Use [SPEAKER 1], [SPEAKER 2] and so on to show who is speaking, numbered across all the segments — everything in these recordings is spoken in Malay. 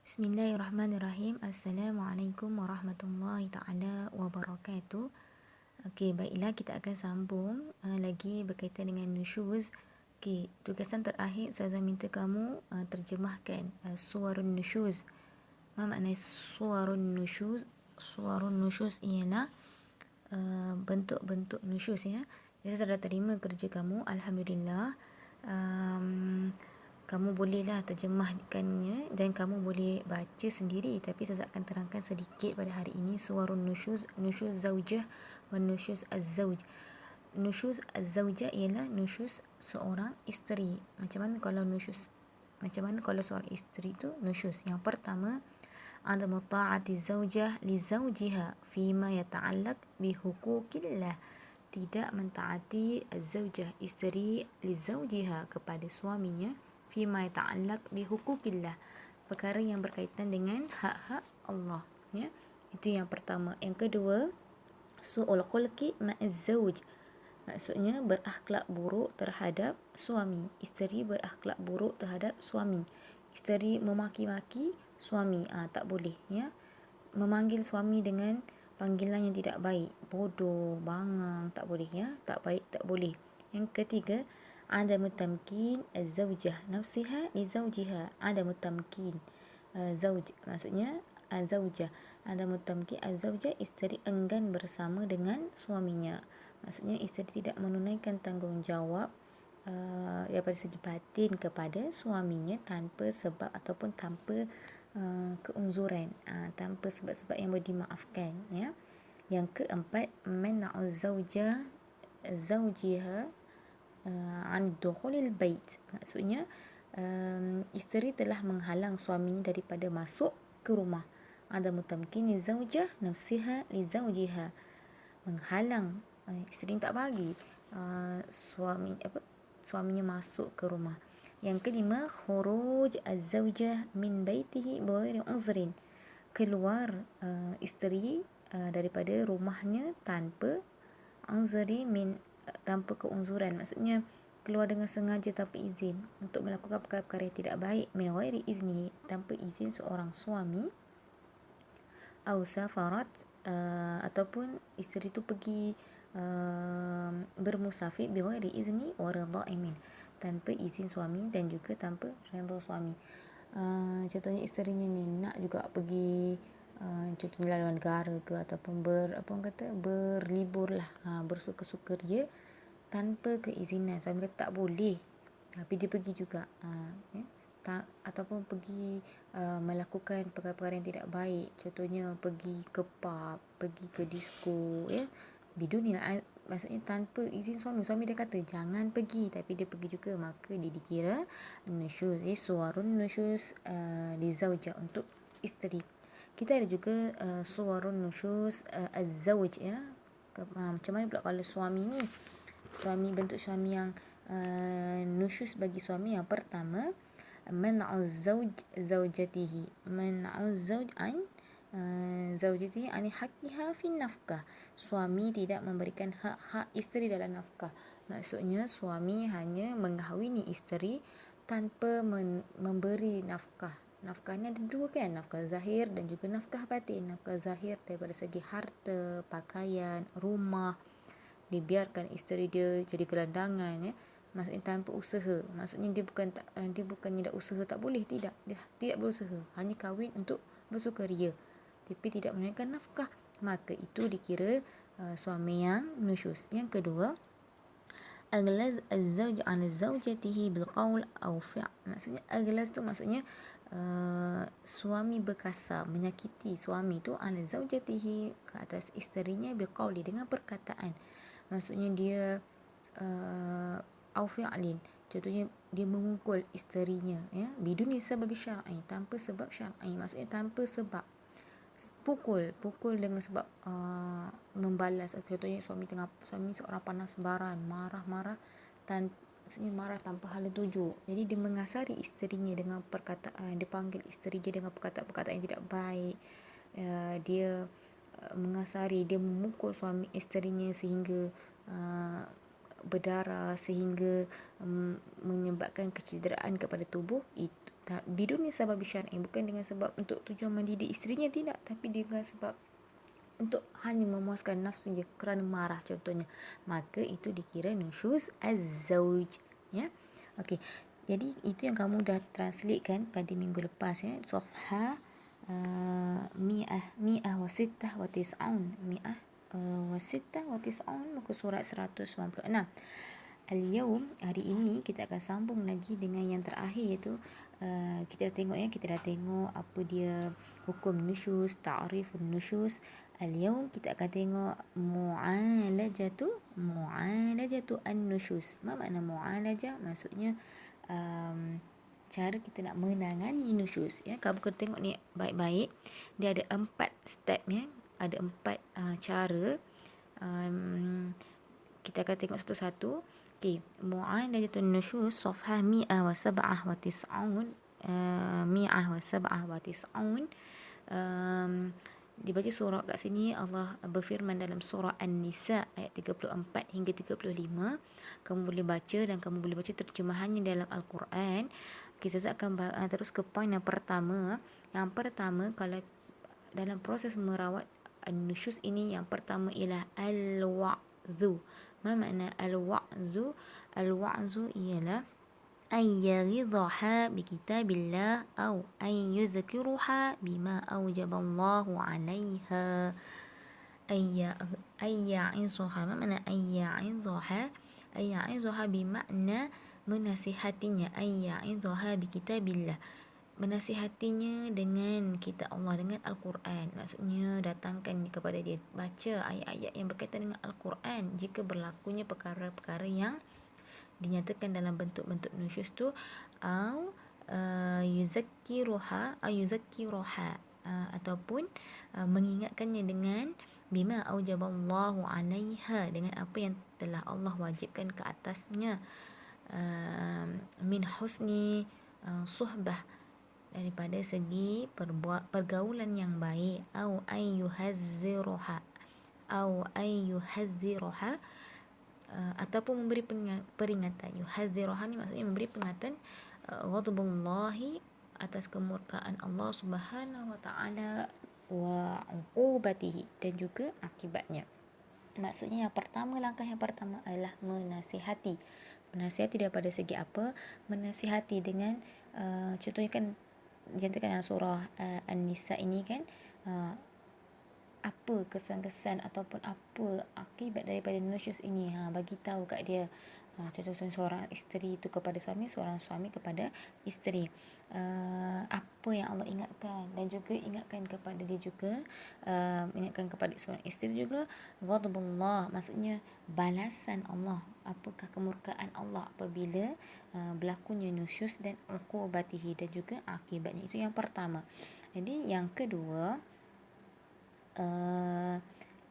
[SPEAKER 1] Bismillahirrahmanirrahim. Assalamualaikum warahmatullahi ta'ala wabarakatuh. Okey, baiklah, kita akan sambung lagi berkaitan dengan nusyuz. Okey, tugasan terakhir Ustazah minta kamu terjemahkan suwarun nusyuz. Apa makna suwarun nusyuz? Suwarun nusyuz ialah bentuk-bentuk nusyuz ya. Jadi saya dah terima kerja kamu, alhamdulillah. Um, Kamu bolehlah terjemahkannya dan kamu boleh baca sendiri, tapi saya akan terangkan sedikit pada hari ini suwarun nusyuz, nusyuz zaujah dan nusyuz az-zauj. Nusyuz az-zaujah ialah nusyuz seorang isteri. Macam mana kalau nusyuz? Macam mana kalau seorang isteri tu nusyuz? Yang pertama, عدم طاعة الزوجة لزوجها فيما يتعلق بحقوق الله. Tidak mentaati zaujah isteri lizaujiha kepada suaminya fima yata'allaq bihuquqillah, perkara yang berkaitan dengan hak-hak Allah ya. Itu yang pertama. Yang kedua, su'ul khulqi ma'az zauj, maksudnya berakhlak buruk terhadap suami. Isteri berakhlak buruk terhadap suami. Isteri memaki-maki suami, tak boleh ya. Memanggil suami dengan panggilan yang tidak baik, bodoh, bangang, tak boleh ya. Tak baik, tak boleh. Yang ketiga, adamu tamkin az-zaujah nafsiha li zaujiha. Adamu tamkin zauj, maksudnya zaujah. Adamu tamkin az-zaujah, isteri enggan bersama dengan suaminya. Maksudnya isteri tidak menunaikan tanggungjawab daripada segi batin kepada suaminya tanpa sebab ataupun tanpa keunzuran, tanpa sebab-sebab yang boleh dimaafkan ya. Yang keempat, man'u zaujiha an dukhulil bait, maksudnya isteri telah menghalang suaminya daripada masuk ke rumah. Ada mutamkini zaujah nafsiha li zaujiha, menghalang isteri tak bagi suaminya masuk ke rumah. Yang kelima, khuruj az-zaujah min baitihi bighairi uzrin, keluar isteri daripada rumahnya tanpa uzri tanpa keunzuran, maksudnya keluar dengan sengaja tanpa izin untuk melakukan perkara-perkara yang tidak baik, min ghairi izni, tanpa izin seorang suami, au safarat, ataupun isteri tu pergi bermusafir bi ghairi izni wa ridha'i min, tanpa izin suami dan juga tanpa redha suami. Contohnya isterinya ni nak juga pergi contohnya luar negara ke, ataupun berlibur lah, bersuka-suka dia tanpa keizinan suami, kata tak boleh tapi dia pergi juga ya. Ataupun pergi melakukan perkara-perkara yang tidak baik, contohnya pergi ke pub, pergi ke disco ya, bidunil, maksudnya tanpa izin suami. Suami dia kata jangan pergi tapi dia pergi juga, maka dia dikira nusyuz. Suwarun nusyuz li zaujah, untuk isteri. Kita ada juga suwarun nusyuz az-zauj ya. Macam mana pula kalau suami ni, bentuk suami yang nusyuz bagi suami. Yang pertama, man'u zauj zaujatihi, man'u zauj an zaujatihi an haqqiha fi nafkah, suami tidak memberikan hak-hak isteri dalam nafkah. Maksudnya suami hanya mengahwini isteri tanpa memberi nafkah. Nafkah ni ada dua kan, nafkah zahir dan juga nafkah batin. Nafkah zahir daripada segi harta, pakaian, rumah, dibiarkan isteri dia jadi gelandangan ya, maksudnya tanpa usaha. Maksudnya dia bukannya tak usaha, tak boleh, tidak, dia tidak berusaha, hanya kahwin untuk bersukaria tapi tidak menunaikan nafkah, maka itu dikira suami yang nusyuz. Yang kedua, aglaz az-zawj an zawjatihi bil qaul aw fi', maksudnya aglaz tu maksudnya suami berkasar, menyakiti suami tu an zawjatihi, ke atas isterinya, bil qauli, dengan perkataan. Maksudnya dia aw fi'lin, contohnya dia memukul isterinya ya, biduni sebab syar'i, tanpa sebab syar'i, maksudnya tanpa sebab. Pukul dengan sebab membalas. Contohnya suami seorang panas baran, marah-marah, maksudnya marah tanpa hala tuju. Jadi dia mengasari isterinya dengan perkataan, dia panggil isteri dia dengan perkataan-perkataan yang tidak baik. Dia mengasari, dia memukul suami isterinya sehingga berdarah sehingga menyebabkan kecederaan kepada tubuh, itu biduni sebab syar'i, bukan dengan sebab untuk tujuan mendidik isterinya, tidak, tapi dengan sebab untuk hanya memuaskan nafsu je kerana marah contohnya, maka itu dikira nusyuz az-zawj, ya. Okey, jadi itu yang kamu dah translate kan pada minggu lepas, ya. Safha mi'ah wa sittah wa tis'un, mi'ah wa sittah wa tis'un, muka surat 196. Al-yawm, hari ini kita akan sambung lagi dengan yang terakhir, iaitu kita dah tengok, ya, kita dah tengok apa dia hukum nusyuz, ta'rifun nusyuz. Al-yawm kita akan tengok mu'alajatu an-nusyuz. Apa makna mu'alajah? Maksudnya cara kita nak menangani nusyuz, ya. Kamu kena tengok ni baik-baik. Dia ada 4 step, ya. Ada 4 cara. Kita akan tengok satu-satu. Okey, mu'alajatun nusyuz, safhah mi'ah wa sab'ah wa tis'un, mi'ah wa sab'ah wa tis'un. Dibaca surah kat sini, Allah berfirman dalam surah An-Nisa ayat 34 hingga 35. Kamu boleh baca dan kamu boleh baca terjemahannya dalam Al-Quran. Kita akan terus ke poin yang pertama. Yang pertama, kalau dalam proses merawat an-nusyuz ini, yang pertama ialah al-wa'zu. Apa makna al-wa'zu? Al-wa'zu ialah أن يغضها بكتاب الله أو أن يذكرها بما أوجب الله عليها. أن يعظها. ما معنى أن يعظها؟ أن يعظها بمعنى menasihatinya. أن يعظها بكتاب الله, menasihatinya dengan kitab Allah, dengan Al-Quran. Maksudnya datangkan kepada dia, baca ayat-ayat yang berkaitan dengan Al-Quran jika berlakunya perkara-perkara yang dinyatakan dalam bentuk-bentuk nusyuz tu, au yuzakkiruha ataupun mengingatkannya dengan bima aujaballahu alaiha, dengan apa yang telah Allah wajibkan ke atasnya, min husni suhbah, daripada segi pergaulan yang baik, au ayyuhazziruha ataupun memberi peringatan. Yuhadziruha ni maksudnya memberi peringatan ghadabullahi, atas kemurkaan Allah Subhanahu wa taala, wa uqubatihi, dan juga akibatnya. Maksudnya langkah yang pertama adalah menasihati. Menasihati daripada segi apa? Menasihati dengan contohnya kan dinyatakan dalam surah An-Nisa ini kan, apa kesan-kesan ataupun apa akibat daripada nusyuz ini, bagi tahu kat dia. Contohnya seorang isteri itu kepada suami, seorang suami kepada isteri, apa yang Allah ingatkan, dan juga ingatkan kepada dia juga, ingatkan kepada seorang isteri juga ghadabullah, maksudnya balasan Allah, apakah kemurkaan Allah apabila berlakunya nusyuz, dan uqubatihi, dan juga akibatnya. Itu yang pertama. Jadi yang kedua,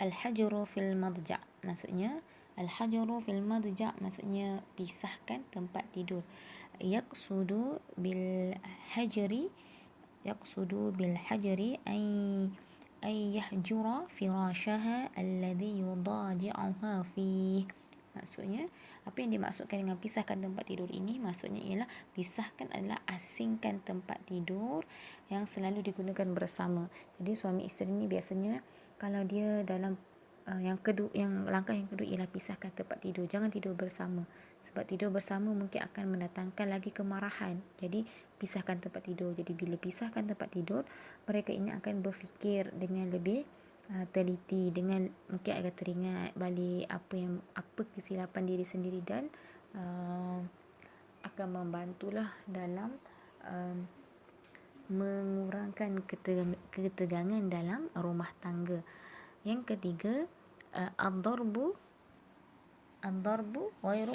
[SPEAKER 1] al-hajru fil madja', maksudnya al-hajru fil madja' maksudnya pisahkan tempat tidur. Yaqsudu bil hajri ay yahjura firashaha alladhi yudaji'uha fih. Maksudnya, apa yang dimaksudkan dengan pisahkan tempat tidur ini, maksudnya ialah pisahkan adalah asingkan tempat tidur yang selalu digunakan bersama. Jadi suami isteri ni biasanya kalau dia dalam langkah yang kedua ialah pisahkan tempat tidur. Jangan tidur bersama, sebab tidur bersama mungkin akan mendatangkan lagi kemarahan. Jadi pisahkan tempat tidur. Jadi bila pisahkan tempat tidur, mereka ini akan berfikir dengan lebih teliti, dengan mungkin akan teringat balik apa kesilapan diri sendiri, dan akan membantulah dalam mengurangkan ketegangan dalam rumah tangga. Yang ketiga, ad-darbu ghairu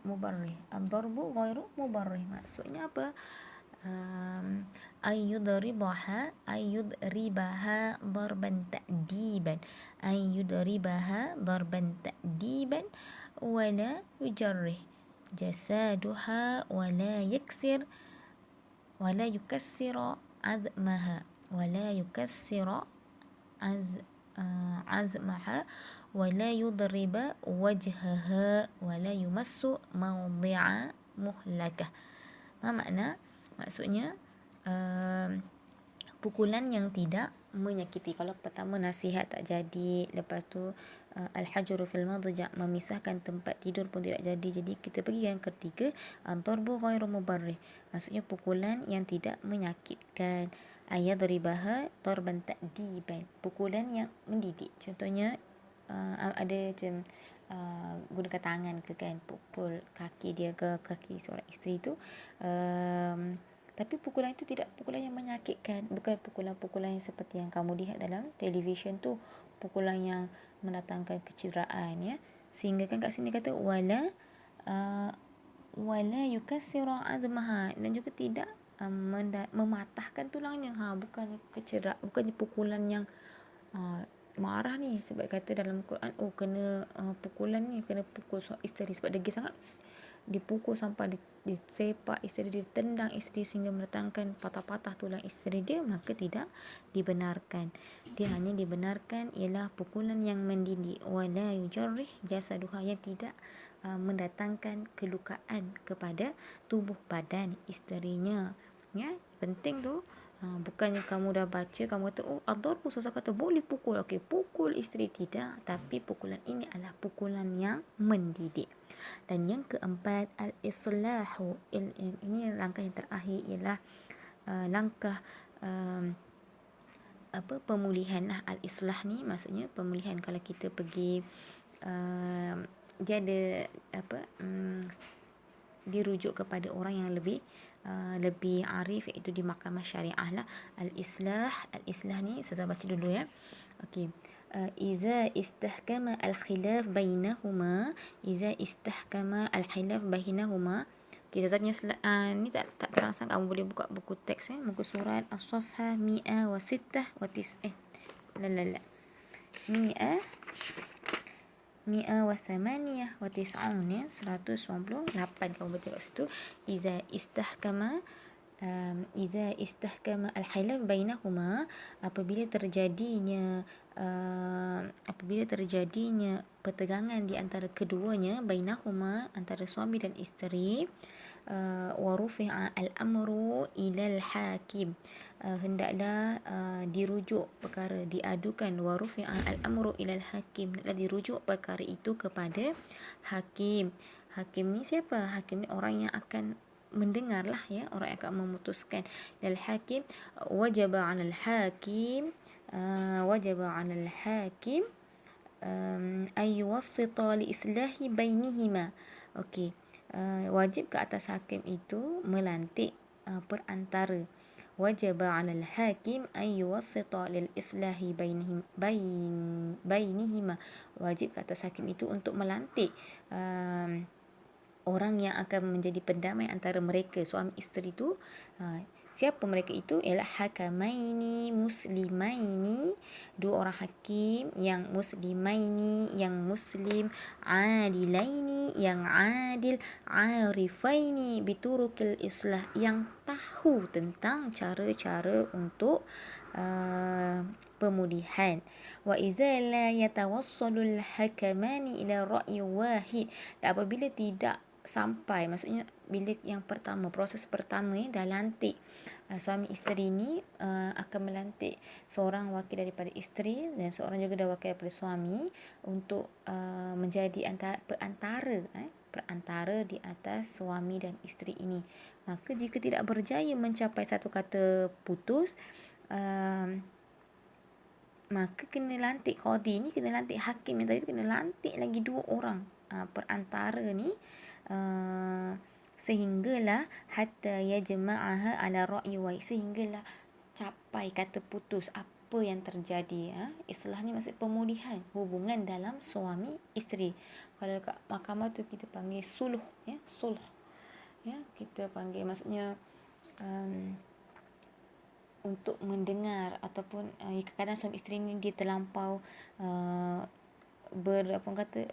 [SPEAKER 1] mubarrih. Ad-darbu ghairu mubarrih maksudnya apa? Ayyudribaha darban ta'diban wala yujarrih jasaduha wala yukassira azmaha azmaha wa la yudriba wajhaha wa la yumassu mawdi'a muhlakah. Apa makna? Maksudnya pukulan yang tidak menyakiti. Kalau pertama nasihat tak jadi, lepas tu al-hajru fil madja', memisahkan tempat tidur pun tidak jadi. Jadi kita pergi yang ketiga, ad-darbu ghairu mubarrih. Maksudnya pukulan yang tidak menyakitkan. Ayadribaha darban ta'diban, pukulan yang mendidik. Contohnya ada macam gunakan tangan ke kan, pukul kaki dia ke kaki seorang isteri tu, tapi pukulan itu tidak pukulan yang menyakitkan, bukan pukulan-pukulan yang seperti yang kamu lihat dalam televisyen tu, pukulan yang mendatangkan kecederaan, ya. Sehingga kan kat sini kata wala yukassiru azmaha, dan juga tidak mematahkan tulangnya. Bukan kecederaan, bukannya pukulan yang marah ni, sebab kata dalam Quran kena pukulan ni, kena pukul isteri sebab degil sangat, dipukul sampai disepak isteri, ditendang isteri sehingga mendatangkan patah-patah tulang isteri dia, maka tidak dibenarkan. Dia hanya dibenarkan ialah pukulan yang mendidik, wala yujarrih jasaduha, yang tidak mendatangkan kelukaan kepada tubuh badan isterinya, ya. Penting tu. Bukannya kamu dah baca, kamu kata ad-darbu, sesuatu kata boleh pukul, okey, pukul isteri, tidak. Tapi pukulan ini adalah pukulan yang mendidik. Dan yang keempat, al-islahu. Ini langkah yang terakhir, ialah langkah pemulihan lah. Al-islah ni maksudnya pemulihan. Kalau kita pergi dia ada dirujuk kepada orang yang lebih arif, iaitu di mahkamah syariah lah. Al-islah ni saya baca dulu, ya. Okey. Iza istahkama al-khilaf bainahuma, kita punya ni tak terangsang. Kamu boleh buka buku teks, muka surat as-safha 106 wa 9 la 198, 198 kamu boleh tengok situ. Iza istahkama al-khilaf bainahuma, apabila terjadinya pertegangan di antara keduanya, bainahuma, antara suami dan isteri, wa rufi'a al-amru ilal hakim, hendaklah dirujuk perkara, diadukan, wa rufi'a al-amru ilal hakim, hendaklah dirujuk perkara itu kepada hakim. Hakim ni siapa? Hakim ni orang yang akan mendengarlah, ya, orang yang akan memutuskan. Ilal hakim, wajaba 'alal hakim ayyuwassita li islahi bainihima. Okey. Wajib ke atas hakim itu melantik perantara. Wajaba 'alal hakim ayyuwassita lil islahi bainihima. Wajib ke atas hakim itu untuk melantik orang yang akan menjadi pendamai antara mereka, suami isteri itu. Siapa mereka itu? Ialah hakamaini muslimaini, dua orang hakim yang muslimaini, yang muslim, adilaini, yang adil, arifaini biturukil islah, yang tahu tentang cara-cara untuk pemulihan. Wa idza la yatawassalul hakamani ila ra'yi wahid, dan apabila tidak sampai, maksudnya bila yang pertama, proses pertama dah lantik, suami isteri ni akan melantik seorang wakil daripada isteri dan seorang juga dah wakil daripada suami untuk menjadi perantara di atas suami dan isteri ini. Maka jika tidak berjaya mencapai satu kata putus, maka kena lantik qadi ni, kena lantik hakim yang tadi tu, kena lantik lagi dua orang perantara ni, sehinggalah hatta yajma'aha ala ra'yi wa, sehinggalah capai kata putus apa yang terjadi. Islah ni maksud pemulihan hubungan dalam suami isteri. Kalau kat mahkamah tu kita panggil sulh, ya, sulh, ya, kita panggil, maksudnya untuk mendengar, ataupun kadang-kadang suami isteri ni dia terlampau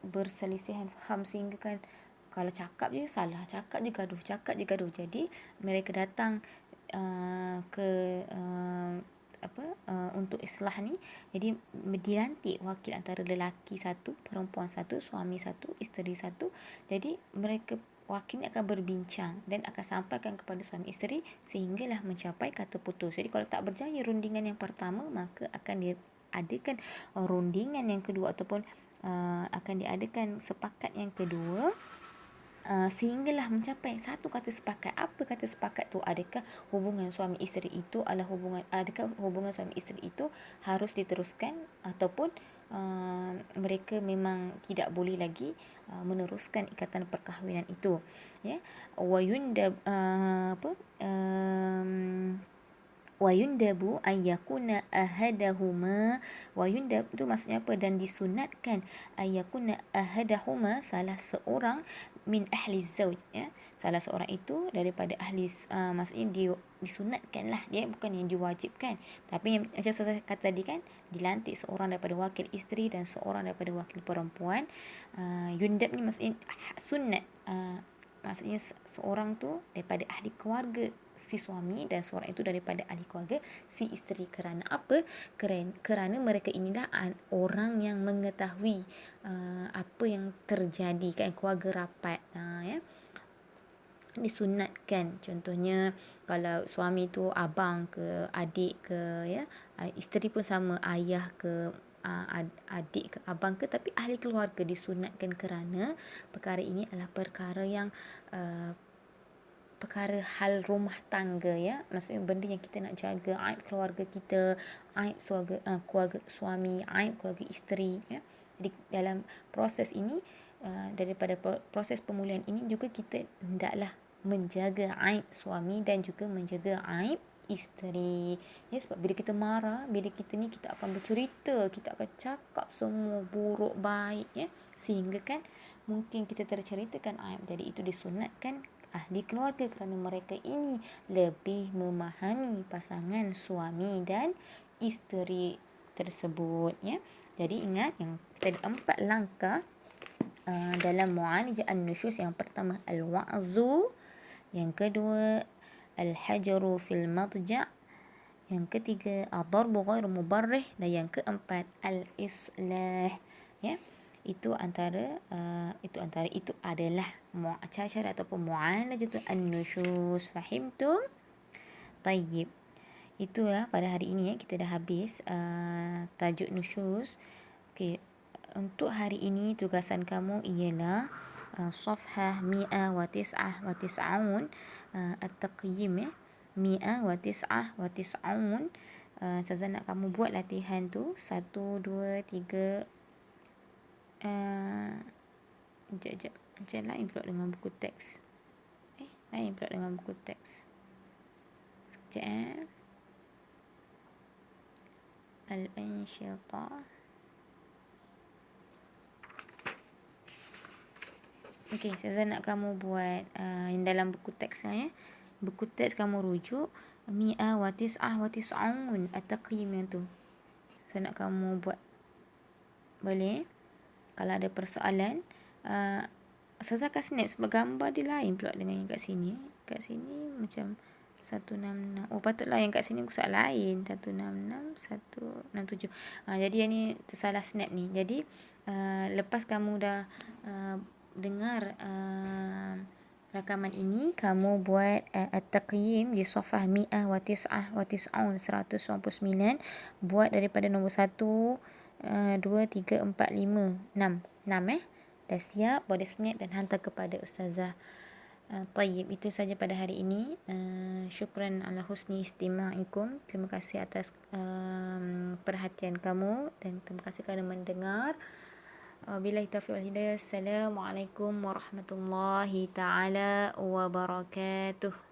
[SPEAKER 1] berselisihan faham, sehingga kan kalau cakap je salah, cakap je gaduh. Jadi mereka datang ke untuk islah ni, jadi dilantik wakil antara lelaki satu, perempuan satu, suami satu, isteri satu. Jadi mereka wakil ni akan berbincang dan akan sampaikan kepada suami isteri sehinggalah mencapai kata putus. Jadi kalau tak berjaya rundingan yang pertama, maka akan diadakan rundingan yang kedua ataupun akan diadakan sepakat yang kedua, sehinggalah mencapai satu kata sepakat. Apa kata sepakat tu? Adakah hubungan suami isteri itu adakah hubungan suami isteri itu harus diteruskan ataupun mereka memang tidak boleh lagi meneruskan ikatan perkahwinan itu, ya. Wayundabu ayyakuna ahadahuma, wayundab itu maksudnya apa? Dan disunatkan ayyakuna ahadahuma, salah seorang, min ahli zauj, ya, salah seorang itu daripada ahli, maksudnya disunatkan lah, dia bukan yang diwajibkan. Tapi yang macam saya kata tadi kan, dilantik seorang daripada wakil isteri dan seorang daripada wakil perempuan. Yundab ni maksudnya sunat, maksudnya seorang tu daripada ahli keluarga si suami dan seorang itu daripada ahli keluarga si isteri. Kerana apa? Kerana mereka inilah orang yang mengetahui apa yang terjadi kan, keluarga rapat, ya. Disunatkan, contohnya kalau suami tu abang ke adik ke, ya, isteri pun sama, ayah ke adik ke abang ke, tapi ahli keluarga, disunatkan kerana perkara ini adalah perkara yang perkara hal rumah tangga, ya. Maksudnya benda yang kita nak jaga, aib keluarga kita, aib keluarga suami, aib keluarga isteri, ya. Jadi dalam proses ini, daripada proses pemulihan ini juga kita hendaklah menjaga aib suami dan juga menjaga aib isteri, ya. Sebab bila kita marah, bila kita ni, kita akan bercerita, kita akan cakap semua buruk baik, ya, sehingga kan mungkin kita terceritakan aib. Jadi itu disunatkan ahli keluarga kerana mereka ini lebih memahami pasangan suami dan isteri tersebut, ya. Jadi ingat yang kita ada 4 langkah dalam mu'alajah an-nusyuz. Yang pertama al-wa'zu, yang kedua al-hajaru fil madja', yang ketiga ad-darbu ghairu mubarrih, dan yang keempat al-islah, ya. Itu adalah cara ataupun mu'alajah an-nusyuz. Fahimtum? Tayyib. Itulah pada hari ini, ya, kita dah habis tajuk nusyuz. Okey, untuk hari ini tugasan kamu ialah safhah 199 at-taqyim, ya. 199. Saya nak kamu buat latihan tu 1 2 3. Sekejap. Macam lain pula dengan buku teks. Lain pula dengan buku teks. Sekejap. Al-Ansyitah. Okey, saya nak kamu buat yang dalam buku teksnya, ya. Buku teks kamu rujuk 199 at-taqyim yang tu. Saya nak kamu buat. Boleh? Kalau ada persoalan, saya akan snap sebab gambar dia lain pula dengan yang kat sini. Kat sini macam 166. Oh, patutlah yang kat sini soal lain. 166, 167. Jadi yang ni tersalah snap ni. Jadi lepas kamu dah dengar rakaman ini, kamu buat at-taqyim di safhah 199. Buat daripada nombor 1, 2, 3, 4, 5, 6. 6, dah siap, boleh snap dan hantar kepada ustazah. Tayyib, itu saja pada hari ini. Syukran ala husni istima'ikum. Terima kasih atas perhatian kamu dan terima kasih kerana mendengar. Wabillahi taufiq wal hidayah. Assalamualaikum warahmatullahi taala wabarakatuh.